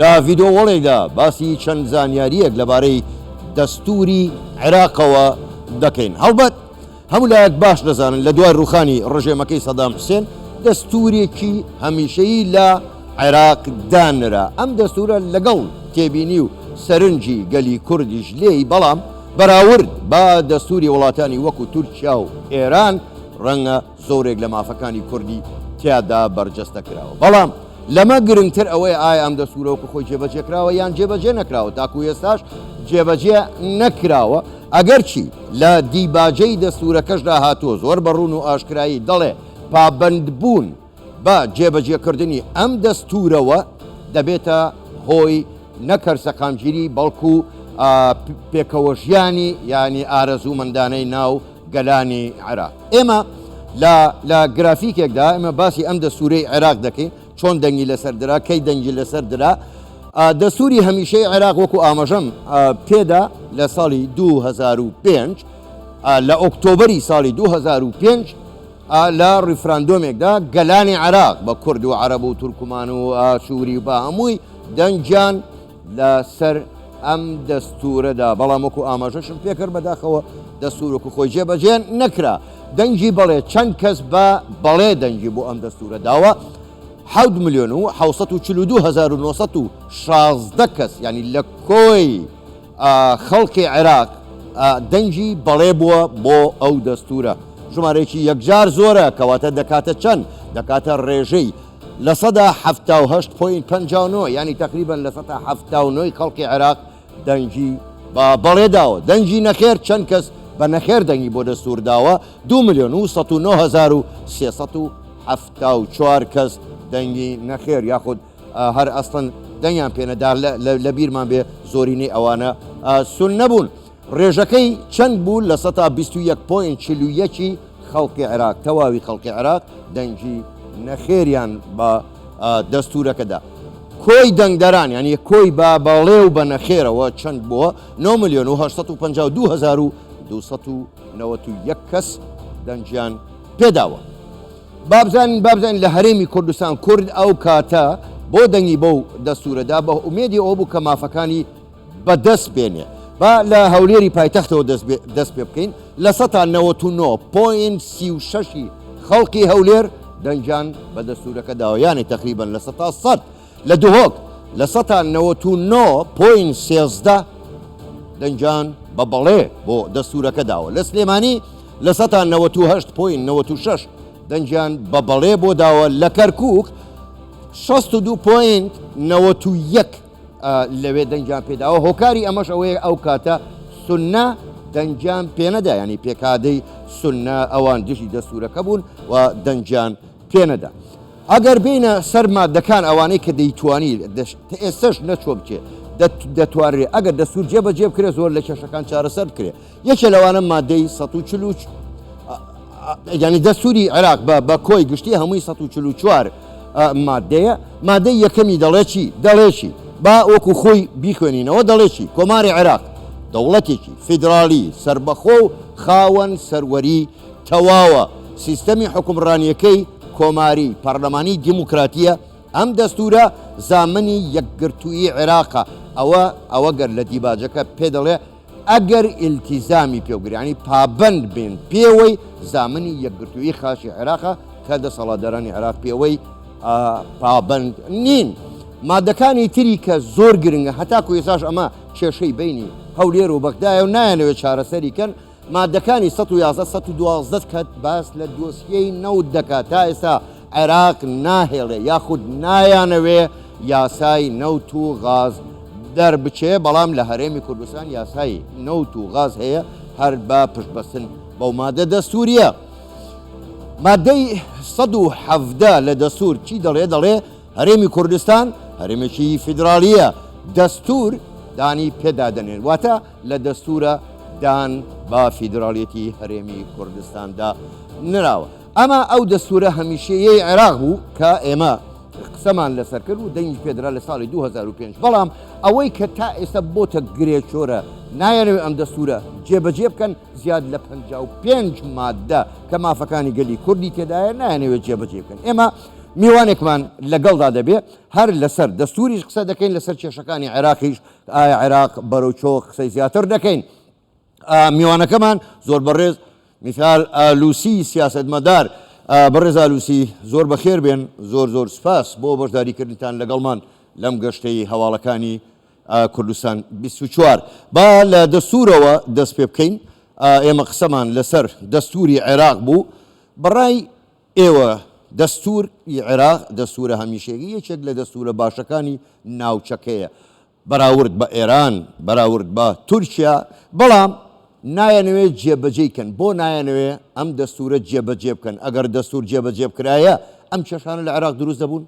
لە ڤیدۆوەڵێکدا باسی چەند زانیاریەک لەبارەی دەستوری عێراقەوە دەکەین. هەڵبەت هەموو لایەک باش دەزانن لە دوای ڕوخانی ڕژێمەکەی سەدام حوسێن دەستورێکی هەمیشەیی لە عێراق دانرا. ئەم دەستورە لەگەڵ تێبینی و سەرنجی گەلی کوردیش لێی، بەڵام بەراورد بە دەستوری وڵاتانی وەکو تورکیا و ئێران ڕەنگە زۆرێک لە مافەکانی کوردی تیادا بەرجەستە کراوە. بەڵام لەمە گرنگتر ئەوەی ئایا ئەم دەستورەوەکو خۆی جێبەجێ کراوە یان جێبەجێ نەکراوە. تاکو ئێستاش جێبەجێ نەکراوە، ئەگەرچی لە دیباجەی دەستورەکەشدا هاتووە زۆر بەڕوون و ئاشکرایی دەڵێ پابەندبوون بە جێبەجێکردنی ئەم دەستورەوە دەبێتە هۆی نەکەرسەقامگیری بەڵکو پێکەوەژیانی ینی ئارەزوومەندانەی ناو گەلانی عێراق. ئێمە لە گرافیکێکدا ئێمە باسی ئەم دەستورەی عێراق دەکەین، چۆن دەنگی لەسەر درا، کەی دەنگی لەسەر درا. دەستوری هەمیشەی عێراق وەکو ئاماژەم پێدا لە ساڵی 2005 لە ئۆکتۆبەری ساڵی 2005 لە ڕیفراندۆمێکدا گەلانی عێراق بە کورد و عەرەب و تورکمان و ئاشووری و بە هەمووی دەنگیان لەسەر ئەم دەستورەدا. بەڵام وەکو ئاماژەشم پێکرد بەداخەوە دەستورێک خۆی جێبەجێ نەکرا. دەنگی بەڵێ چەند کەس بە بەڵێ دەنگی بۆ ئەم دەستورە داوە 7,742,916 کەس، ینی لە کۆی خەڵکی عێراق دەنگی بەڵێ بووە بۆ ئەو دەستورە. ژمارەیەکی یەکجار زۆرە، کەواتە دەکاتە چەند؟ دەکاتە ڕێژەی لە سەدا 78.59، ینی تقریبان لە سەدا 79 خەڵکی عێراق دەنگی بەڵێ داوە. دەنگی نەخێر چەند کەس بە نەخێر دەنگی بۆ دەستور داوە؟ 2,109,374 کەس دەنگی نەخێر، یاخود هەر ئەستن دەنگیان پێنەدا لە بیرمان بێ زۆرینەی ئەوانە سون نەبوون. ڕێژەکەی چەند بوو؟ لە سەدا 21.41 خەڵکی عێراق، تەواوی خەڵکی عێراق دەنگی نەخێریان بە دەستورەکەدا. کۆی دەنگدەران ینی کۆی بە بەڵێ و بە نەخێرەوە چەند بووە؟ 9,852,291 کەس دەنگیان پێداوە. بابزانین لە هەرێمی کوردستان کورد ئەو کاتە بۆ دەنگی بەو دەستورەدا بە ئومێدی ئەو بوو کە مافەکانی بەدەست بێنێ. با لە هەولێری پایتەختەوە دەست پێ بکەین، لە 99.36 خەڵکی هەولێر دەنجان بە دەستورەکە داوە، یانی تقریبان لە 100 لە دوهۆک لە 99.13 دەنجان بە بەڵێ بۆ دەستورەکە داوە. لە سلێمانی لە 98.96 دەنجان بە بەڵێ بۆ داوە. لە کەرکووک 62.91 لەوێ دەنجان پێداوە. هۆکاری ئەمەش ئەوەیە ئەو کاتە سونە دەنجان پێنەدا، ینی پێکادەی سونە ئەوان دژی دەستورەکە بوون و دەنجان پێنەدا. ئەگەر بینە سەر مادەکان ئەوانەی کە دەیتوانی ئێستش نەچۆ بچێ دەتوانرێت ئەگەر دەستور جێبەجێ بکرێ زۆر لە کێشەکان چارەسەر بکرێت. یەکێ لەوانە مادەی 140 ینی دەستوری عێراق بە کۆی گشتی هەمووی 144 مادەیە. مادەی یەکەمی دەڵێ چی؟ دەڵێ چی؟ با وەکو خۆی بیخوێنینەوە دەڵێ چی؟ کۆماری عێراق دەوڵەتێکی فیدرالی سربەخۆ و خاوەن سەروەری تەواوە، سیستەمی حکومڕانیەکەی کۆماری پەرلەمانی دیموکراتیە. ئەم دەستورە زامنی یەکگرتووی عێراقە. ئەوە گەر لە دیباجەکە پێ دەڵێ ئەگەر ئیلتیزامی پێوگرانی پابند بێن پێوەی زامنی یەکگرتووی خاشی عێراقە کە دەسەڵاتدارانی عێراق پێوەی پابند نین. مادەکانی تری کە زۆر گرنگە هەتاکو ئێساش ئەمە کێشەی بینی هەولێر و بەغدایە و نایەنەوێت چارەسەریکەن. مادەکانی 111-112 کات باس لە دۆسیەی نەوت دەکات. تا ئێستا عێراق ناهێڵێ یاخود نایانەوێ یاسای نەوت و غاز دەربچێ، بەڵام لە هەرێمی کوردستان یاسای نەوت و غاز هەیە هەر بە پشتبەستن بەو مادە دەستوریە. مادەی 117 لە دەستور چی دەڵێ؟ دەڵێ هەرێمی کوردستان هەرێمێکی فیدرالیە، دەستور دانی پێدادەنێن، واتە لە دەستورە دان با فیدرالیەتی هەرێمی کوردستاندا نراوە. ئەمە ئەو دەستورە هەمیشەیەی عێراق بوو کە ئێمە قسەمان لەسەر کرد و دەنگی پێدرا لە ساڵی 2005. بەڵام ئەوەی کە تا ئێستا بۆتە گرێچۆرە نایەنەوێت ئەم دەستورە جێبەجێ بکەن زیاد لە 55 مادە کە مافەکانی گەلی کوردی تێدایە نایەنەوێت جێبەجێ بکەن. ئێمە میوانێکمان لەگەڵدا دەبێ هەر لەسەر دەستوریش قسە دەکەین لەسەر کێشەکانی عێراقیش ئایا عێراق بەرەوچۆ قسەی زیاتر دەکەین میوانەکەمان زۆر بەڕێز مثال ئالوسی سیاسەتمەدار بەڕێز ئالوسی زۆر بەخێر بێن زۆر سپاس بۆ بەشداریکردنتان لەگەڵمان لەم گەشتەی هەواڵەکانی کوردستان 24 با لە دەستورەوە دەست پێ بکەین ئێمە قسەمان لەسەر دەستوری عێراق بوو بەڕای ئێوە دەستوری عێراق دەستورە هەمیشەیی یەکێک لە دەستورە باشەکانی ناوچەکەیە بەراورد بە ئێران بەراورد بە تورکیا بەڵام نایەنەوێت جێبەجێکەن بۆ نایەنەوێ ئەم دەستورە جێبەجێ بکەن ئەگەر دەستور جێبەجێ بکرایە ئەم کێشانە لە عێراق دروست دەبوون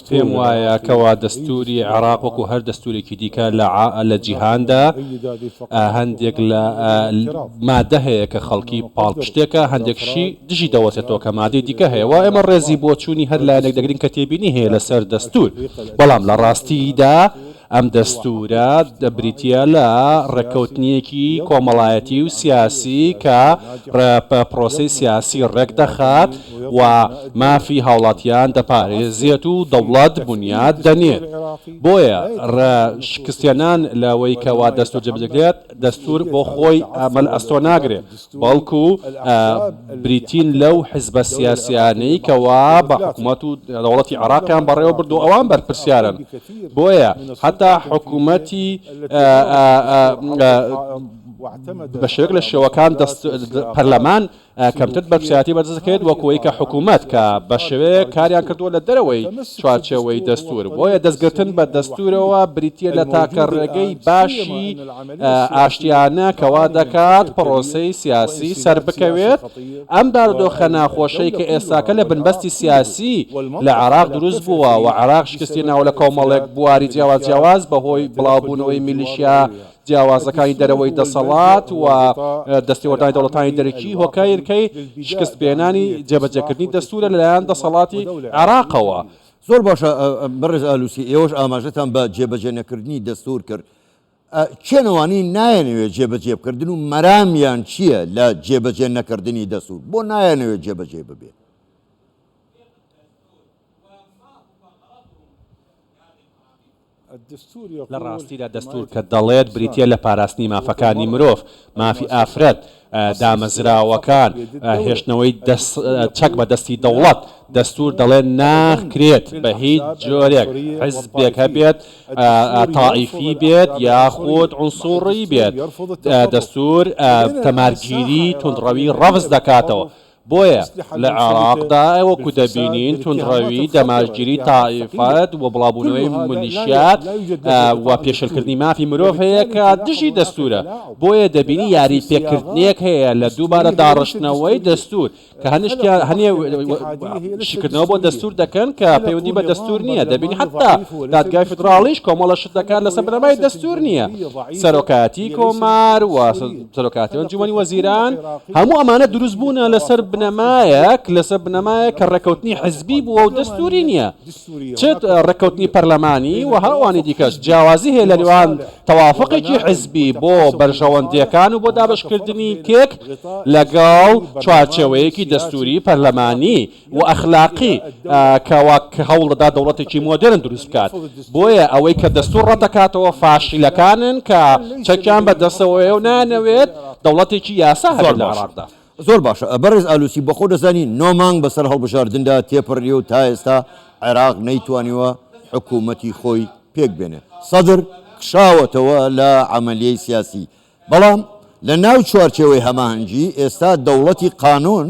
پێم وایە کەوا دەستوری عێراق وەکو هەر دەستورێکی دیکە لە جیهاندا هەندێک لە مادە هەیە کە خەڵکی پاڵپشتێکە هەندێکشی دژی دەوەسێتەوە کە مادەی دیکە هەیە و ئێمە ڕێزی بۆ چوونی هەر لایەنێک دەگرین کە تێبینی هەیە لەسەر دەستور بەڵام لە ڕاستیدا ئەم دەستورە دەبریتە لە ڕێککەوتنیەکی کۆمەڵایەتی و سیاسی کە پرۆسی سیاسی ڕێک دەخات و مافی هاوڵاتیان دەپارێزێت و دەوڵەت بنیاد دەنێت بۆیە شکستێنان لەوەی کەوا دەستور جێبەجێکرێت دەستور بۆ خۆی ئەمەل ئەستۆ ناگرێت بەڵکو بریتین لەو حیزبە سیاسیانەی کەوا بە حکوومەت و دەوڵەتی عێراقیان بەڕێوە بردو ئەوان بەرپرسیارن بۆیە حتى حکوومەتی بەشێک لە شێوەکان پەرلەمان کەمتر بەرپرسیاتی بەرز دەکەێت وەکوەی کە حکوومەت کە بە شێوەیە کاریان کردووە لە دەرەوەی چوارچێوەی دەستور بۆیە دەستگرتن بە دەستورەوە بریتە لە تاکە ڕێگەی باشی ئاشتیانە کەوا دەکات پرۆسەی سیاسی سەر بکەوێت ئەم دارودۆخە ناخۆشەی کە ئێستاکە لە بنبەستی سیاسی لە عێراق دروست بووە و عێراق شکستی ناو لە کۆمەڵێک بواری جیاواز بەهۆی بڵاوبوونەوەی میلیشیا جیاوازەکانی دەرەوەی دەسەڵات و دەستێوەردانی دەوڵەتانی دەرەکی هۆکایەکەی شکست پێێنانی جێبەجێکردنی دەستورە لەلایەن دەسەڵاتی عێراقەوە زۆر باشە بەڕێز ئالوسی ئێوەش ئاماژەتان بە جێبەجێ نەکردنی دەستور کرد چێنەوانی نایەنەوێت جێبەجێ بکردن و مەرامیان چییە لە جێبەجێ نەکردنی دەستور بۆ نایەنەوێت جێبەجێ ببێت لە ڕاستیدا دەستور کە دەڵێت بریتە لە پاراستنی مافەکانی مرۆڤ مافی ئافرەت دامەزراوەکان هێشتنەوەی چەک بە دەستی دەوڵەت دەستور دەڵێن ناکرێت بە هیچ جۆرێک حیزبێک هەبێت تائیفی بێت یاخود عنسوڕی بێت دەستور تەمارگیری توندڕەوی ڕەفز دەکاتەوە بۆیە لە عێراقدا وەکو دەبینین توندڕەوی دەماژگیری تائیفەت و بڵاوبوونەوەی ملیشیات و پێشەلکردنی مافی مرۆڤ هەیە کە دژی دەستورە بۆیە دەبینی یاری پێکردنێک هەیە لە دووبارە داڕشتنەوەی دەستور کە هەنێ شکردنەوە بۆ دەستور دەکەن کە پەیوەندی بە دەستور نییە دەبینی حتا دادگای فدراڵیش کۆمەڵە شت دەکات لەسەر بنەمای دەستور نییە سەرۆکاتی کۆمار و سەرۆکاتی ئەنجومەنی وەزیران هەموو ئەمانە دروست بوونە لەسەر بنەمایەک لەسەر بنەمایە کە ڕێکەوتنی حزبی بووە و دەستوری نییە چێت ڕێکەوتنی پەرلەمانی و هەروانی دیکەش جیاوازی هەیە لە نێوان تەوافقێکی حزبی بۆ بەرژەوەندیەکان و بۆ دابشکردنی کێک لەگەڵ چوارچێوەیەکی دەستوری پەرلەمانی و ئەخلاقی کەوا هەوڵ دەدا دەوڵەتێکی مۆدرن دروست بکات بۆیە ئەوەی کە دەستور ڕەتەکاتەوە فاشیلەکانن کە چەکیان بەدەستەوەی و نانەوێت دەوڵەتێکی یاسا هەبێت لە عێراقدا زۆر باشە بەڕێز ئالوسی بەخۆ دەزانی 9 مانگ بەسەر هەڵبژاردندا تێپەڕی و تا ئێستا عێراق نەیتوانیوە حکوومەتی خۆی پێک بێنێ سەدر کشاوەتەوە لە عەمەلیەی سیاسی بەڵام لە ناو چوارچێوەی هەماهەنگی ئێستا دەوڵەتی قانون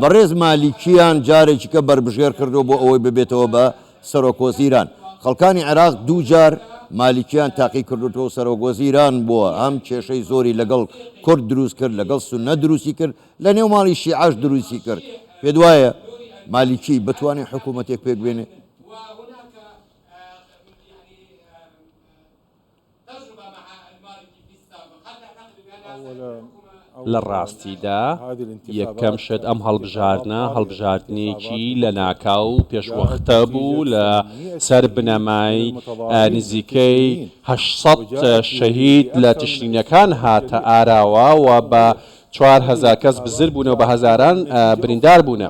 بەڕێز مالیکیان جارێکی کە بربژێر کردو بۆ ئەوەی ببێتەوە بە سەرۆکوەزیران خەڵکانی عێراق دوو جار مالیکیان تاقی کردوەوە سەرۆکوەزیران بووە ئەم کێشەی زۆری لەگەڵ کورد دروست کرد لەگەڵ سونە دروستی کرد لە نێو ماڵی شیعەش دروستی کرد پێ دوایە مالیکی بتوانێت حکوومەتێک پێک بێنێ لە ڕاستیدا یەکەم شت ئەم هەڵبژاردنێکی لە ناکاو پێشوەختە بوو لە سەر بنەمای نزیکەی 800 شەهید لە تشرینەکان هاتە ئاراوە و بە 4,000 کەس بزر بوونەوە بە هەزاران بریندار بوونە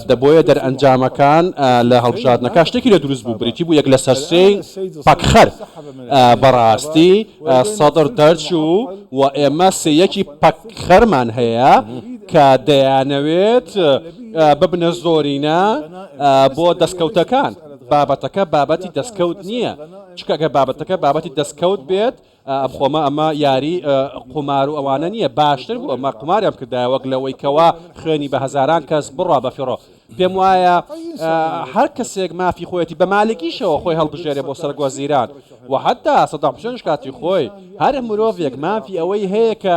دەبۆیە دەرئەنجامەکان لە هەڵبژاردنەکە شتێکی لە دروست بوو بریتی بوو یەک لە سەرسەی پەکخەر بەڕاستی سەدر دەرچوو و ئێمە سەیەکی پەکخەرمان هەیە کە دەیانەوێت ببنە زۆرینە بۆ دەستکەوتەکان بابەتەکە بابەتی دەستکەوت نییە چکەکە بابەتەکە بابەتی دەستکەوت بێت خۆمە ئەمە یاری قمار و ئەوانە نییە باشتر بوو ئەمە قماریان کردایە وەک لەوەی کەوا خوێنی بە هەزاران کەس بڕوا بە فیڕۆ پێم وایە هەر کەسێک مافی خۆیەتی بە مالکیشەوە خۆی هەڵبژێرێ بۆ سەرگۆزیران و حتا سەدام حوسێنش کاتی خۆی هەر مرۆڤێک مافی ئەوەی هەیە کە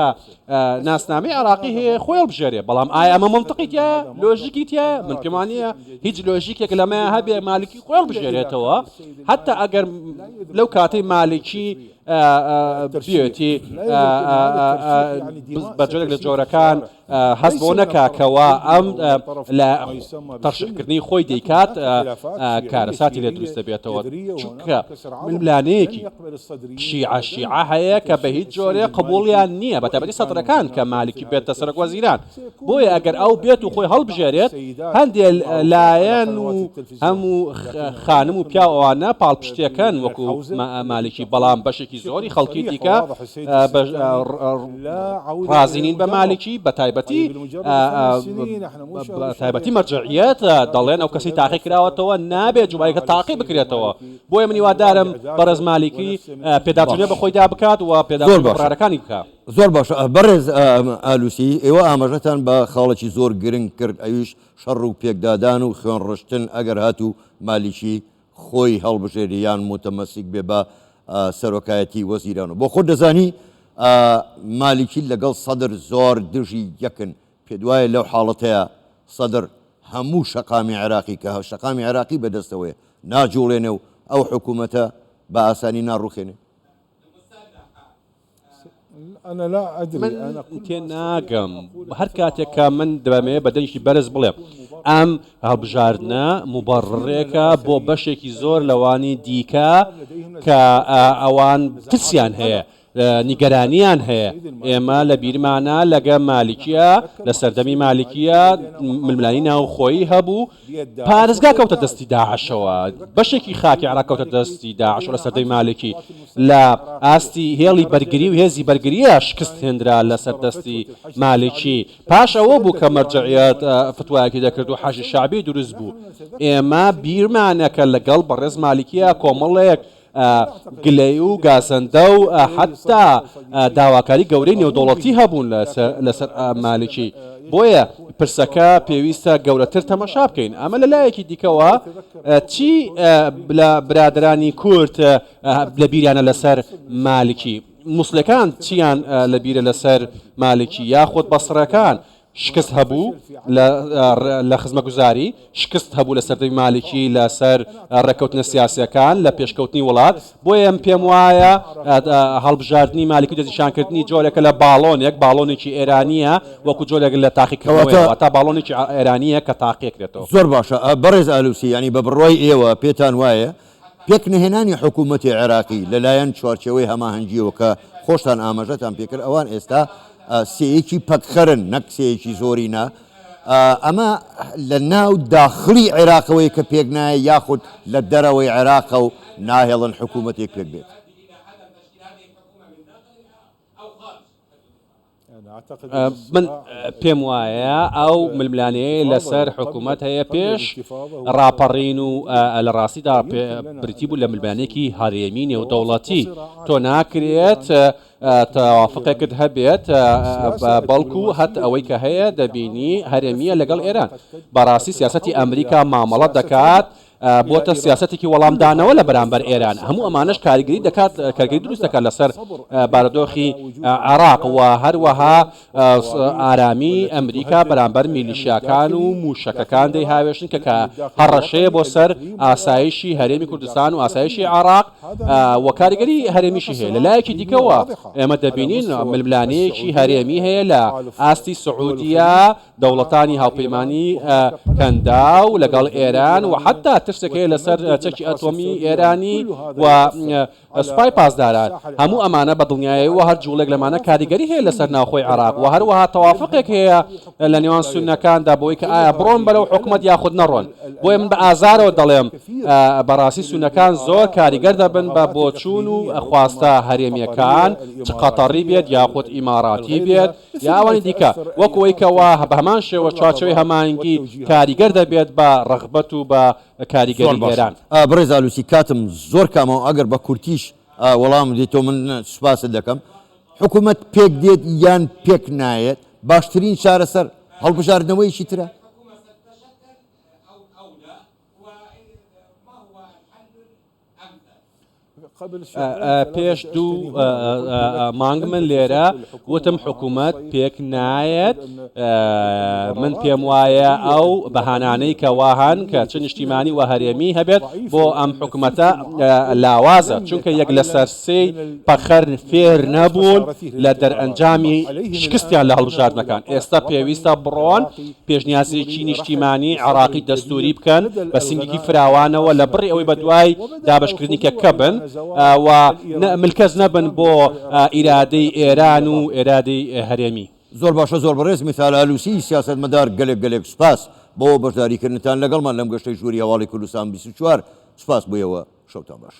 ناسنامەی عراقی هەیە خۆی هەڵبژێرێ بەڵام ئایا ئەمە منتەقی تایە لۆژیکی تایە من پێم وانییە هیچ لۆژیکێک لەمە هەبێ مالکی خۆی هەڵبژێرێتەوە حتا ئەگەر لەو کاتەی مالکی بێتی بەجۆرێک لە جۆرەکان هەست بۆ نەکاکەوە ئەم لە تەرشحکردنی خۆی دەیکات کارەساتی لێ دروست دەبێتەوە چونکە ململانەیەکی شیعە هەیە کە بە هیچ جۆرێ قبوڵیان نییە بە تایبەتی سەدرەکان کە مالکی بێتە سەرۆکوەزیران بۆیە ئەگەر ئەو بێت و خۆی هەڵبژێرێت هەندێک لایەن و هەموو خانم و پیاوانە پاڵپشتەکەن وەکو مالکی بەڵام بەشێکی زۆری خەڵکی دیکە ڕازینین بە مالکی بە تایبەتی مەرجعیەت دەڵێن ئەو کەسی تاقی کراوەتەوە نابێت جوبایەکە تاقی بکرێتەوە بۆیە منی وادارم بەڕێز مالکی پێداچونێ بە خۆی دابکات و پێداڕارەکانی بکات زۆر باشە بەڕێز ئالوسی ئێوە ئاماژەتان بە خاڵێکی زۆر گرنگ کرد ئەویش شەڕ و پێکدادان و خوێن ڕشتن ئەگەر هاتوو مالیکی خۆی هەڵبژێری یان متەمەسیک بێ بە سەرۆکایەتی وەزیران و بۆ خۆ دەزانی مالیکی لەگەڵ سەدر زۆر دژی یەکن پێ دوایە لەو حاڵەتەیە سەدر هەموو شەقامی عێراقی کە شەقامی عێراقی بەدەستەوەی ناجوڵێنێ و ئەو حکوومەتە بە ئاسانی ناڕوخێنێ من تێ ناگەم هەر کاتێککە من دەبێت بە دەنیشتی بەرز بڵێم ئەم هەڵبژاردنە مبەڕڕێکە بۆ بەشێکی زۆر لەوانی دیکە کە ئەوان ترسیان هەیە نیگەرانیان هەیە ئێمە لە بیرمانە لەگە مالکیە لە سەردەمی مالکیە ململانی ناوخۆیی هەبوو پارێزگا کەوتە دەستی داعشەوە بەشێکی خاکی عێراق کەوتە دەستی داعش لە سەردەمی مالکی لە ئاستی هێڵی بەرگری و هێزی بەرگریە شکست هێنرا لە سەردەستی مالکی پاش ئەوە بوو کە مەرجعیەت فتوایەکی دەکرد و حەشی شعبی دروست بوو ئێمە بیرمانەکە لەگەڵ بەڕێز مالکیە کۆمەڵێک گلەی و گازەندە و حتا داواکاری گەورەی نێودوڵەتی هەبوون لەسەر مالکی بۆیە پرسەکە پێویستە گەورەتر تەمەشا بکەین ئەمە لەلایەکی دیکەوە چی لە برادرانی کورد لە بیریانە لەسەر مالکی موسڵەکان چیان لە بیرە لەسەر مالکی یاخۆت بەسڕەکان شکست هەبوو لە خزمەتگوزاری شکست هەبوو لە سەردەمی مالکی لەسەر ڕێکەوتنە سیاسیەکان لە پێشکەوتنی وڵات بۆیە پێم وایە هەڵبژاردننی مالکی و دەستنیشانکردنی جۆرێکە لە باڵۆنێکی ئێرانیە وەکو جۆرێک لە تاقیکردنەوە تا باڵۆنێکی ئێرانیە کە تاقیەکرێتەوە زۆر باشە بەڕێز ئالوسی ینی بە بڕۆی ئێوە پێتان وایە پێکنهێنانی حکوومەتی عێراقی لەلایەن چوارچەوەی هەماهەنگیەوە کە خۆشتان ئاماژەتان پێکرد ئەوان ئێستا سەیەکی پەکخەرن نەک سەیەکی زۆرینە ئەمە لە ناو داخلی عێراقەوەی کە پێک نایە یاخود لە دەرەوەی عێراقە و ناهێڵن حکوومەتێک پێک بێت من پێم وایە ئەو ململانەیە لەسەر حکوومەت هەیە پێش ڕاپەڕین و لە ڕاستیدا بریتی بوو لە ململانێکی هەرێمی نێودەوڵەتی تۆ ناکرێت تەوافقێکت هەبێت بەڵکو هەت ئەوەی کە هەیە دەبینی هەرێمیە لەگەڵ ئێران بەڕاستی سیاسەتی ئەمریکا مامەڵەت دەکات بۆتە سیاسەتێکی وەڵامدانەوە لە بەرامبەر ئێران هەموو ئەمانش کاریگەری دەکات کارگەری دروست دەکات لەسەر بارودۆخی عێراق و هەروەها ئارامی ئەمریکا بەرامبەر میلیشیاکان و موشەکەکان دەی هاوێشن کە هەڕەشەیە بۆ سەر ئاسایشی هەرێمی کوردستان و ئاسایشی عێراق و کاریگەری هەرێمیشی هەیە لە لایەکی دیکەوە ئێمە دەبینین ململانەیەکی هەرێمی هەیە لە ئاستی سعودیە دەوڵەتانی هاوپەیمانی کەندا و لەگەڵ ئێران و حتا ترسێک هەیە لەسەر چەکی ئەتۆمی ئێرانی و سوپای پاسداران هەموو ئەمانە بە دڵنیاییەوە هەر جوڵێک لەمانە کاریگەری هەیە لەسەر ناوخۆی عێراق و هەروەها تەوافقێک هەیە لە نێوان سوننەکاندا بۆی کە ئایا بڕۆن بەرەو حکومەت یاخود نەڕۆن بۆیە من بە ئازارەوە دەڵێم بەڕاستی سوننەکان زۆر کاریگەر دەبن بە بۆچوون و خواستە هەرێمیەکان چ قەتەڕی بێت یاخود ئیماراتی بێت یا ئەوانی دیکە وەکەوەی کەوا بە هەمان شێوە چاچەوەی هەمانگی کاریگەر دەبێت بە ڕەغبەت و بە کاریگەری ئێران. بڕێز ئالوسی کاتم زۆر کامەوە ئەگەر بە کورتیش وەڵام دێتەوە من سوپاست دەکەم حکوومەت پێک دێت یان پێک نایەت باشترین چارەسەر هەڵبژاردنەوەیشی ترە. پێش دوو مانگ من لێرە وتم حکوومەت پێک نایەت من پێم وایە ئەو بەهانانەی کەواهان کە چ نیشتیمانی و هەرێمی هەبێت بۆ ئەم حکوومەتە لاوازە چونکە یەک لە سەرسەی پەخەر فێر نەبوون لە دەرئەنجامی شکستیان لە هەڵبژاردنەکان ئێستا پێویستە بڕۆن پێشنیازێکی نیشتیمانی عێراقی دەستوری بکەن بە سنگێکی فراوانەوە لە بڕی ئەوەی بەدوای دابشکردنی کە بن و ملکەز نەبن بۆ ئیرادەی ئێران و ئێرادەی هەرێمی. زۆر باشە زۆر بەڕێز میثال ئالوسی سیاسەتمەدار گەلێک سوپاس بۆ بەشداریکردنتان لەگەڵمان لەم گەشتەی ژووری هەواڵی کوردستان 24 سوپاس بوویەوە شەوتان باش.